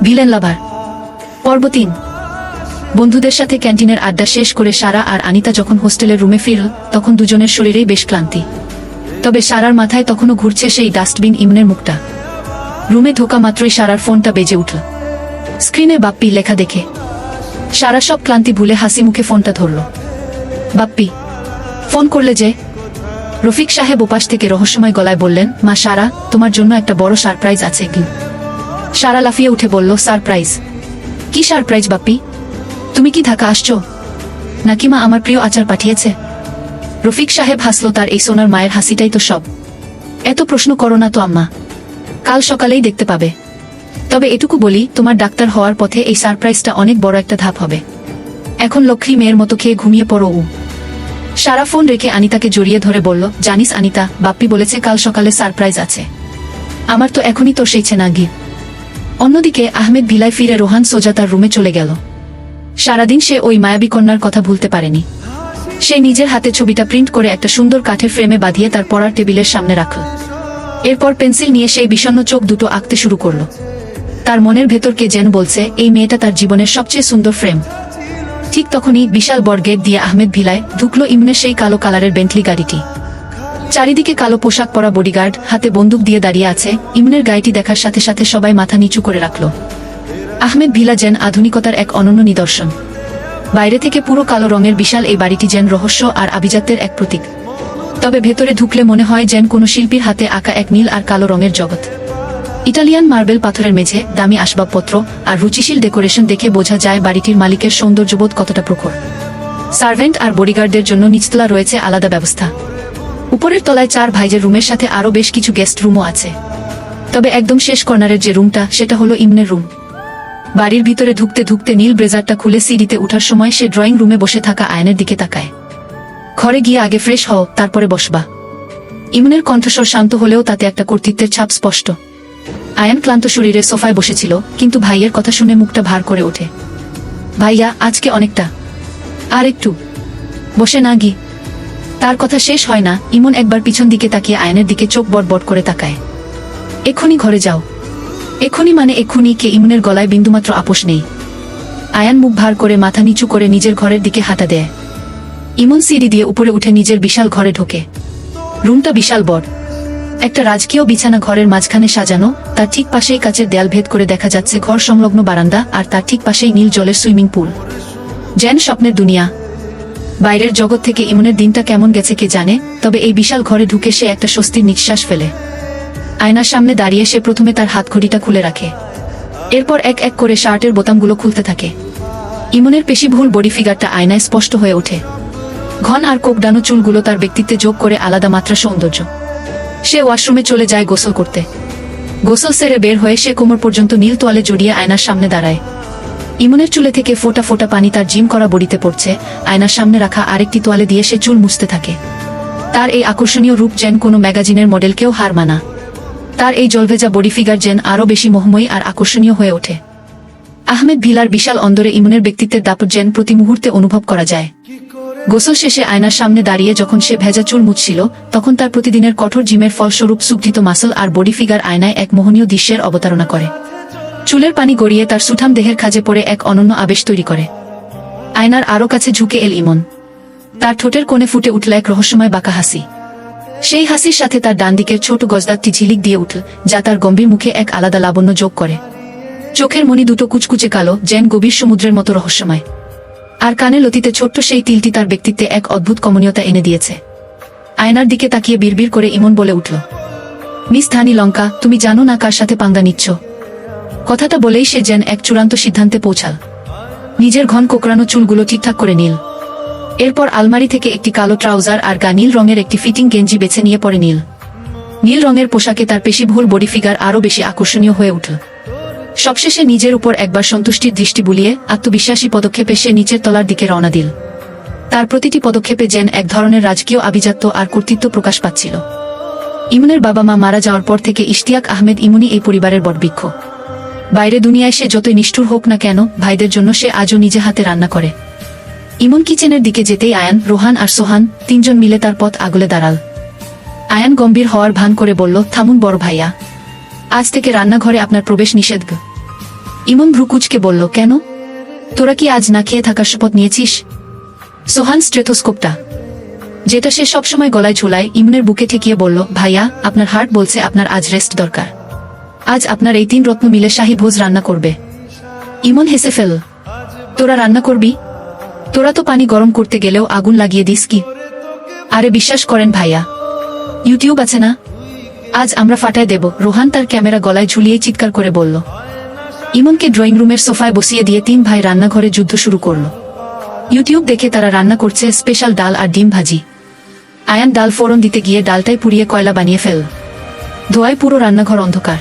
Villain লাভার পর্ব ৩। বন্ধুদের সাথে ক্যান্টিনের আড্ডা শেষ করে সারা আর আনিতা যখন হোস্টেলের রুমে ফিরল তখন দুজনের শরীরেই বেশ ক্লান্তি। তবে সারার মাথায় তখনও ঘুরছে সেই ডাস্টবিন ইমনের মুখটা। রুমে ঢোকা মাত্রই সারার ফোনটা বেজে উঠল। স্ক্রিনে বাপ্পি লেখা দেখে সারা সব ক্লান্তি ভুলে হাসি মুখে ফোনটা ধরল। বাপ্পি, ফোন করলে যে? রফিক সাহেব ওপাশ থেকে রহস্যময় গলায় বললেন, মা সারা, তোমার জন্য একটা বড় সারপ্রাইজ আছে। সারা লাফিয়ে উঠে বলল, সারপ্রাইজ? কি সারপ্রাইজ বাপ্পি? তুমি কি ঢাকা আসছো নাকি মা আমার প্রিয় আচার পাঠিয়েছে? রফিক সাহেব হাসলো, তার এই সোনার মায়ের হাসিটাই তো সব। এত প্রশ্ন করো না তো আম্মা, কাল সকালেই দেখতে পাবে। তবে এটুকু বলি, তোমার ডাক্তার হওয়ার পথে এই সারপ্রাইজটা অনেক বড় একটা ধাপ হবে। এখন লক্ষ্মী মেয়ের মতো খেয়ে ঘুমিয়ে পড়ো। সারা ফোন রেখে আনিতাকে জড়িয়ে ধরে বলল, জানিস আনিতা, বাপ্পি বলেছে কাল সকালে সারপ্রাইজ আছে। আমার তো এখনই তো সেইছে না গিয়ে। অন্যদিকে আহমেদ ভিলায় ফিরে রোহান সোজা তার রুমে চলে গেল। সারাদিন সে ওই মায়াবী কন্যার কথা ভুলতে পারেনি। সে নিজের হাতে ছবিটা প্রিন্ট করে একটা সুন্দর কাঠের ফ্রেমে বাঁধিয়ে তার পড়ার টেবিলের সামনে রাখল। এরপর পেন্সিল নিয়ে সেই বিষণ্ণ চোখ দুটো আঁকতে শুরু করল। তার মনের ভেতর কে যেন বলছে, এই মেয়েটা তার জীবনের সবচেয়ে সুন্দর ফ্রেম। ঠিক তখনই বিশাল বড় গেট দিয়ে আহমেদ ভিলায় ঢুকলো ইমনের সেই কালো কালারের বেন্টলি গাড়িটি। চারিদিকে কালো পোশাক পরা বডিগার্ড হাতে বন্দুক দিয়ে দাঁড়িয়ে আছে। ইমনের গাড়িটি দেখার সাথে সাথে সবাই মাথা নিচু করে রাখল। আহমেদ ভিলা যেন আধুনিকতার এক অনন্য নিদর্শন। বাইরে থেকে পুরো কালো রঙের বিশাল এই বাড়িটি যেন রহস্য আর আভিজাত্যের এক প্রতীক। তবে ভেতরে ঢুকলে মনে হয় যেন কোনো শিল্পীর হাতে আঁকা এক নীল আর কালো রঙের জগৎ। ইটালিয়ান মার্বেল পাথরের মেঝে, দামি আসবাবপত্র আর রুচিশীল ডেকোরেশন দেখে বোঝা যায় বাড়িটির মালিকের সৌন্দর্যবোধ কতটা প্রখর। সার্ভেন্ট আর বডিগার্ডদের জন্য নিচতলা রয়েছে আলাদা ব্যবস্থা। উপরের তলায় 4 ভাইজের রুমের সাথে আরও বেশ কিছু গেস্ট রুমও আছে। তবে একদম শেষ কর্নারের যে রুমটা, সেটা হলো ইমনের রুম। বাড়ির ভিতরে ঢুকতে ঢুকতে নীল ব্লেজারটা খুলে সিঁড়িতে উঠার সময় সে ড্রয়িং রুমে বসে থাকা আয়নের দিকে তাকায়। ঘরে গিয়ে আগে ফ্রেশ হও, তারপরে বসবা। ইমনের কণ্ঠস্বর শান্ত হলেও তাতে একটা কর্তৃত্বের ছাপ স্পষ্ট। আয়ান ক্লান্ত শরীরে সোফায় বসেছিল, কিন্তু ভাইয়ের কথা শুনে মুখটা ভার করে ওঠে। ভাইয়া, আজকে অনেকটা। আর একটু বসে না গি। তার কথা শেষ হয় না, ইমন একবার পিছন দিকে তাকিয়ে আয়নের দিকে চোখ বড় করে তাকায়। এক্ষুনি ঘরে যাও। এক্ষুনি মানে এক্ষুনি? কে? ইমনের গলায় বিন্দুমাত্র আপোষ নেই। আয়ান মুখ ভার করে মাথা নিচু করে নিজের ঘরের দিকে হাঁটা দেয়। ইমন সিঁড়ি দিয়ে উপরে উঠে নিজের বিশাল ঘরে ঢোকে। রুমটা বিশাল বড়। একটা রাজকীয় বিছানা ঘরের মাঝখানে সাজানো, তার ঠিক পাশেই কাচের দেয়াল ভেদ করে দেখা যাচ্ছে ঘর সংলগ্ন বারান্দা, আর তার ঠিক পাশেই নীল জলের সুইমিং পুল। যেন স্বপ্নের দুনিয়া। বাইরের জগৎ থেকে ইমনের দিনটা কেমন গেছে কে জানে, তবে এই বিশাল ঘরে ঢুকে সে একটা স্বস্তির নিঃশ্বাস ফেলে। আয়নার সামনে দাঁড়িয়ে সে প্রথমে তার হাতঘড়িটা খুলে রাখে। এরপর এক এক করে শার্টের বোতামগুলো খুলতে থাকে। ইমনের পেশিবহুল বডি ফিগারটা আয়নায় স্পষ্ট হয়ে ওঠে। ঘন আর কোকডানো চুলগুলো তার ব্যক্তিত্বে যোগ করে আলাদা মাত্রা সৌন্দর্য। সে ওয়াশরুমে চলে যায় গোসল করতে। গোসল সেরে বের হয়ে সে কোমর পর্যন্ত নীল তোয়ালে জড়িয়ে আয়নার সামনে দাঁড়ায়। ইমনের চুলে থেকে ফোঁটা ফোঁটা পানি তার জিম করা বডিতে পড়ছে। আয়নার সামনে রাখা আরেকটি তোয়ালে দিয়ে সে চুল মুছতে থাকে। তার এই আকর্ষণীয় রূপ যেন কোনো ম্যাগাজিনের মডেলকেও হার মানা। তার এই জলভেজা বডি ফিগার যেন আরও বেশি মোহময়ী আর আকর্ষণীয় হয়ে ওঠে। আহমেদ ভিলার বিশাল অন্দরে ইমনের ব্যক্তিত্বের দাপট যেন প্রতি মুহূর্তে অনুভব করা যায়। গোসল শেষে আয়নার সামনে দাঁড়িয়ে যখন সে ভেজা চুল মুছছিল, তখন তার প্রতিদিনের কঠোর জিমের ফলস্বরূপ সুগঠিত মাসল আর বডি ফিগার আয়নায় এক মোহনীয় দৃশ্যের অবতারণা করে। চুলের পানি গড়িয়ে তার সুঠাম দেহের খাজে পড়ে এক অনন্য আবেশ তৈরি করে। আয়নার আরও কাছে ঝুঁকে এল ইমন। তার ঠোঁটের কোণে ফুটে উঠল এক রহস্যময় বাঁকা হাসি। সেই হাসির সাথে তার ডান দিকের ছোট গজদাগটি ঝিলিক দিয়ে উঠল, যা তার গম্ভীর মুখে এক আলাদা লাবণ্য যোগ করে। চোখের মণি দুটো কুচকুচে কালো, যেন গভীর সমুদ্রের মতো রহস্যময়। আর কানে লতিতে ছোট্ট সেই তিলটি তার ব্যক্তিত্বে এক অদ্ভুত কমনীয়তা এনে দিয়েছে। আয়নার দিকে তাকিয়ে বিড়বিড় করে ইমন বলে উঠল, মিস ধানি লঙ্কা, তুমি জানো না কার সাথে পাঙ্গা নিচ্ছ? কথাটা বলেই সে যেন এক চূড়ান্ত সিদ্ধান্তে পৌঁছাল। নিজের ঘন কোকড়ানো চুলগুলো ঠিকঠাক করে নিল। এরপর আলমারি থেকে একটি কালো ট্রাউজার আর গা নীল রঙের একটি ফিটিং গেঞ্জি বেছে নিয়ে পরে নীল রঙের পোশাকে তার পেশিবহুল বডি ফিগার আরও বেশি আকর্ষণীয় হয়ে উঠল। সবশেষে নিজের উপর একবার সন্তুষ্টির দৃষ্টি বুলিয়ে আত্মবিশ্বাসী পদক্ষেপে সে নিচের তলার দিকে রওনা দিল। তার প্রতিটি পদক্ষেপে যেন এক ধরনের রাজকীয় আভিজাত্য আর কর্তৃত্ব প্রকাশ পাচ্ছিল। ইমনের বাবা মা মারা যাওয়ার পর থেকে ইশতিয়াক আহমেদ ইমনই এই পরিবারের বটবৃক্ষ। বাইরে দুনিয়ায় সে যতই নিষ্ঠুর হোক না কেন, ভাইদের জন্য সে আজও নিজে হাতে রান্না করে। ইমন কিচেনের দিকে যেতেই আয়ান, রোহান আর সোহান 3 জন মিলে তার পথ আগলে দাঁড়াল। আয়ান গম্ভীর হওয়ার ভান করে বলল, থামুন বড় ভাইয়া, আজ থেকে রান্নাঘরে আপনার প্রবেশ নিষেধ। ইমন ভ্রুকুচকে বলল, কেন? তোরা কি আজ না খেয়ে থাকার শপথ নিয়েছিস? সোহান স্টেথোস্কোপটা, যেটা সে সবসময় গলায় ঝুলায়, ইমনের বুকে ঠেকিয়ে বলল, ভাইয়া, আপনার হার্ট বলছে আপনার আজ রেস্ট দরকার। আজ আপনার এই 3 রত্ন মিলে শাহী ভোজ রান্না করবে। ইমন হেসে ফেল। তোরা রান্না করবি? তোরা তো পানি গরম করতে গেলেও আগুন লাগিয়ে দিস কি? আরে বিশ্বাস করেন ভাইয়া, ইউটিউব আছে না, আজ আমরা ফাটায় দেব। রোহান তার ক্যামেরা গলায় ঝুলিয়ে চিৎকার করে বলল। ইমনকে ড্রয়িং রুমের সোফায় বসিয়ে দিয়ে 3 ভাই রান্নাঘরে যুদ্ধ শুরু করলো। ইউটিউব দেখে তারা রান্না করছে স্পেশাল ডাল আর ডিম ভাজি। আয়ান ডাল ফোড়ন দিতে গিয়ে ডালটাই পুড়িয়ে কয়লা বানিয়ে ফেল। ধোয়ায় পুরো রান্নাঘর অন্ধকার।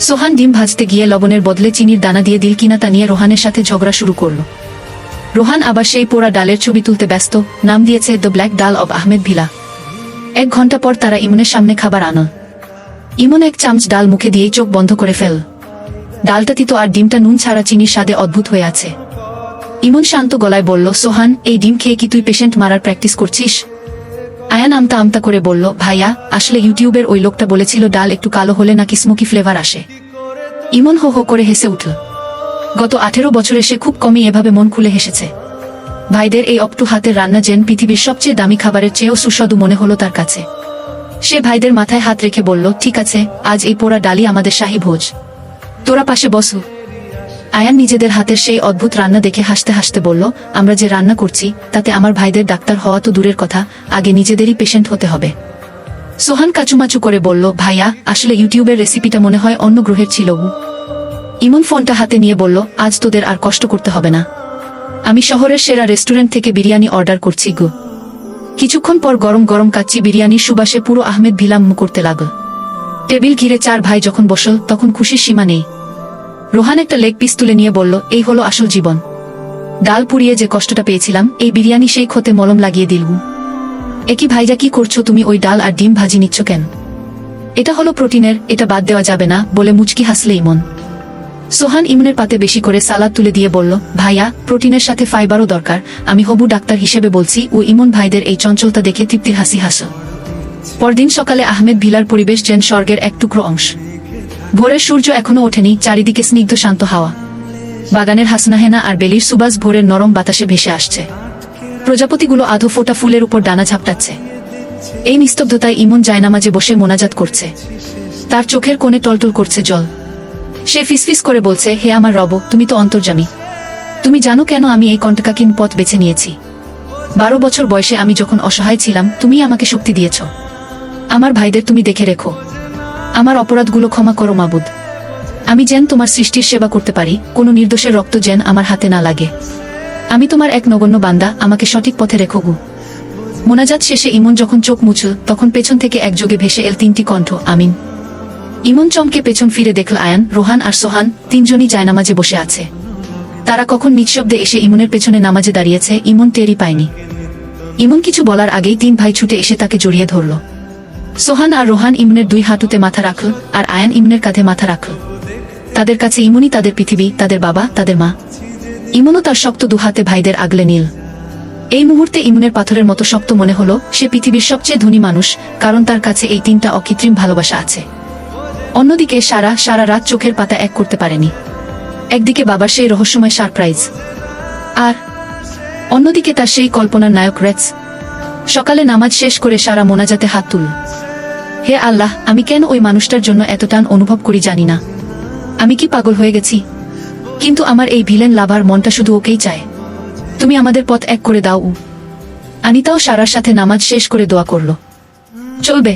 সোহান ডিম ভাজতে গিয়ে লবণের বদলে চিনির দানা দিয়ে দিল কিনা তা নিয়ে রোহানের সাথে ঝগড়া শুরু করলো। রোহান আবার সেই পোড়া ডালের ছবি তুলতে ব্যস্ত, নাম দিয়েছে দ্য ব্ল্যাক ডাল অব আহমেদ ভিলা। 1 ঘন্টা পর তারা ইমনের সামনে খাবার আনো। ইমন 1 চামচ ডাল মুখে দিয়েই চোখ বন্ধ করে ফেল। ডালটা তিতো আর ডিমটা নুন ছাড়া চিনির স্বাদে অদ্ভুত হয়ে আছে। ইমন শান্ত গলায় বলল, সোহান, এই ডিম খেয়ে কি তুই পেশেন্ট মারার প্র্যাকটিস করছিস? আয়ান আমতা আমতা করে বলল, ভাইয়া, আসলে ইউটিউবের ওই লোকটা বলেছিল ডাল একটু কালো হলে নাকি স্মোকি ফ্লেভার আসে। ইমন হো হো করে হেসে উঠল। গত 18 বছরে সে খুব কমই এভাবে মন খুলে হেসেছে। ভাইদের এই অপটু হাতের রান্না যেন পৃথিবীর সবচেয়ে দামি খাবারের চেয়েও সুস্বাদু মনে হলো তার কাছে। সে ভাইদের মাথায় হাত রেখে বলল, ঠিক আছে, আজ এই পোড়া ডালই আমাদের শাহী ভোজ। তোরা পাশে বসু। আয়ান নিজেদের হাতের সেই অদ্ভুত রান্না দেখে হাসতে হাসতে বলল, আমরা যে রান্না করছি তাতে আমার ভাইদের ডাক্তার হওয়া তো দূরের কথা, আগে নিজেদেরই পেশেন্ট হতে হবে। সোহান কাচুমাচু করে বলল, ভাইয়া, আসলে ইউটিউবের রেসিপিটা মনে হয় অন্য গ্রহের ছিল। ইমন ফোনটা হাতে নিয়ে বলল, আজ তোদের আর কষ্ট করতে হবে না, আমি শহরের সেরা রেস্টুরেন্ট থেকে বিরিয়ানি অর্ডার করছি গো। কিছুক্ষণ পর গরম গরম কাচ্চি বিরিয়ানির সুবাসে পুরো আহমেদ ভিলা মুখ করতে লাগল। টেবিল ঘিরে 4 ভাই যখন বসল তখন খুশির সীমা নেই। রোহান একটা লেগ পিস তুলে নিয়ে বলল, এই হলো আসল জীবন। ডাল পুড়িয়ে যে কষ্টটা পেয়েছিলাম, এই বিরিয়ানি সেই ক্ষতে মলম লাগিয়ে দিল। একই ভাইজা, কি করছো তুমি? ওই ডাল আর ডিম ভাজি নিচ্ছ কেন? এটা হলো প্রোটিনের, এটা বাদ দেওয়া যাবে না, বলে মুচকি হাসলে ইমন। সোহান ইমনের পাতে বেশি করে সালাদ তুলে দিয়ে বলল, ভাইয়া, প্রোটিনের সাথে ফাইবারও দরকার, আমি হবু ডাক্তার হিসেবে বলছি। ও ইমন ভাইদের এই চঞ্চলতা দেখে তৃপ্তির হাসি হাসল। পরদিন সকালে আহমেদ ভিলার পরিবেশ যেন স্বর্গের এক টুকরো অংশ। ভোরের সূর্য এখনো ওঠেনি, চারিদিকে স্নিগ্ধ শান্ত হাওয়া। বাগানের হাসনাহেনা আর বেলির সুবাস ভোরের নরম বাতাসে ভেসে আসছে। প্রজাপতিগুলো আধো ফোটা ফুলের উপর ডানা ঝাপটাচ্ছে। এই নিস্তব্ধতায় ইমন জায়নামাজে বসে মোনাজাত করছে। তার চোখের কোণে টলটল করছে জল। সে ফিসফিস করে বলছে, হে আমার রব, তুমি তো অন্তর্যামী। তুমি জানো কেন আমি এই কণ্টকাকীন পথ বেছে নিয়েছি? 12 বছর বয়সে আমি যখন অসহায় ছিলাম, তুমি আমাকে শক্তি দিয়েছ। আমার ভাইদের তুমি দেখে রেখো। আমার অপরাধগুলো ক্ষমা করো মাবুদ। আমি যেন তোমার সৃষ্টির সেবা করতে পারি, কোনো নির্দোষের রক্ত যেন আমার হাতে না লাগে। আমি তোমার এক নগণ্য বান্দা, আমাকে সঠিক পথে রেখো গু। মোনাজাত শেষে ইমন যখন চোখ মুছল, তখন পেছন থেকে একযোগে ভেসে এল 3টি কণ্ঠ, আমিন। ইমন চমকে পেছন ফিরে দেখল আয়ান, রোহান আর সোহান 3জনই জায়নামাজে বসে আছে। তারা কখন নিঃশব্দে এসে ইমনের পেছনে নামাজে দাঁড়িয়েছে, ইমন টেরই পায়নি। ইমন কিছু বলার আগেই 3 ভাই ছুটে এসে তাকে জড়িয়ে ধরল। সোহান আর রোহান ইমনের 2 হাঁটুতে মাথা রাখল, আর আয়ান ইমনের কাঁধে মাথা রাখল। তাদের কাছে ইমনই তাদের পৃথিবী, তাদের বাবা, তাদের মা। ইমনও তার শক্ত 2 হাতে ভাইদের আগলে নিল। এই মুহূর্তে ইমনের পাথরের মতো শক্ত মনে হলো সে পৃথিবীর সবচেয়ে ধনী মানুষ, কারণ তার কাছে এই 3টা অকৃত্রিম ভালোবাসা আছে। অন্যদিকে সারা রাত চোখের পাতা এক করতে পারেনি। একদিকে বাবার সেই রহস্যময় সারপ্রাইজ, আর অন্যদিকে তার সেই কল্পনার নায়ক রেটস। সকালে নামাজ শেষ করে সারা মোনাজাতে হাত তুলল। হে আল্লাহ, আমি কেন ওই মানুষটার জন্য এত টান অনুভব করি জানি না। আমি কি পাগল হয়ে গেছি? কিন্তু আমার এই ভিলেন লাভার মনটা শুধু ওকেই চায়। তুমি আমাদের পথ এক করে দাও। আনিতাও সারার সাথে নামাজ শেষ করে দোয়া করল। চলবে।